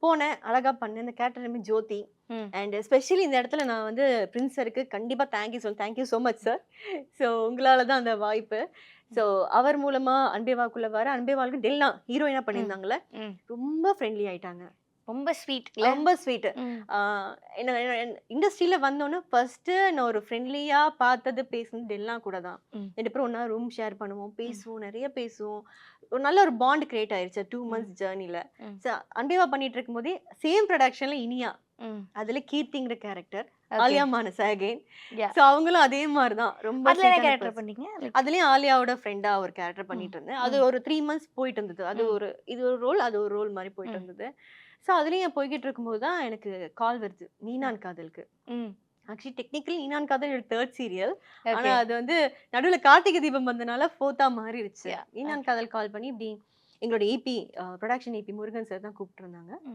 போனேன், அழகா பண்ணேன். இந்த கேரக்டர் நேம் ஜோதி. ம். அண்ட் ஸ்பெஷலி இந்த இடத்துல நான் வந்து பிரின்ஸ் சாருக்கு கண்டிப்பா thank you so much sir. So உங்களால தான் அந்த வாய்ப்பு. ஸோ அவர் மூலமா அன்பே வாக்குள்ள வர அன்பே வாழ்க்கு டெல்னா ஹீரோயினா ம். பண்ணியிருந்தாங்கல்ல, ம். ரொம்ப ஃப்ரெண்ட்லி ஆயிட்டாங்க. ரொம்ப ஸ்வீட்ல. ரொம்ப ஸ்வீட். ம். ஆ என்ன இண்டஸ்ட்ரியில வந்தோனே ஃபர்ஸ்ட்டு நான் ஒரு ஃப்ரெண்ட்லியா பார்த்தது, பேசுனது டெல்னா கூட தான். ம். 2 பேரும் ஒண்ணா ரூம் ஷேர் பண்ணுவோம், ம். பேசுவோம், நெறைய பேசுவோம். ஒரு நல்ல ஒரு பாண்ட் கிரியேட் ஆயிருச்சு 2 ம். மந்த்ஸ் ஜர்னில. ம். ஸோ அன்பேவா பண்ணிட்டு இருக்கும்போதே சேம் புரொடக்ஷன்ல இனியா. ம். அதுல கீர்த்திங்கிற character. Okay. Alia Manas again. Yeah. So அவங்களும் அதே மாரி தான். ரொம்ப அதுல என்ன ஸ்வீட்டான கேரக்டர் பெர்சன். பண்ணீங்க? அதுலயும் ஆலியாவோட ஃப்ரெண்டா ஒரு கேரக்டர் ம். பண்ணிட்டு இருந்தேன். அது ம். ஒரு 3 மந்த்ஸ் போயிட்டு இருந்தது. அது ம். ஒரு இது ஒரு ரோல், அது ஒரு ரோல் மாரி போயிட்டு ம். இருந்தது. ஸோ அதுலயும் போய்க்கிட்டு இருக்கும்போது தான் எனக்கு கால் வருது. நீனான் காதலுக்கு. ம். ஆக்சுவலி டெக்னிக்கலி நீனான் காதல் என்னோட 3 சீரியல். ஆனா ஓகே. அது வந்து நடுவுல கார்த்திகை தீபம் வந்தனால 4ஆ மாறிடுச்சு. யா. நீனான் ஓகே. காதல் கால் பண்ணி இப்படி எங்களோட EP production EP Murugan sir தான் கூப்பிட்டுருந்தாங்க. ம்.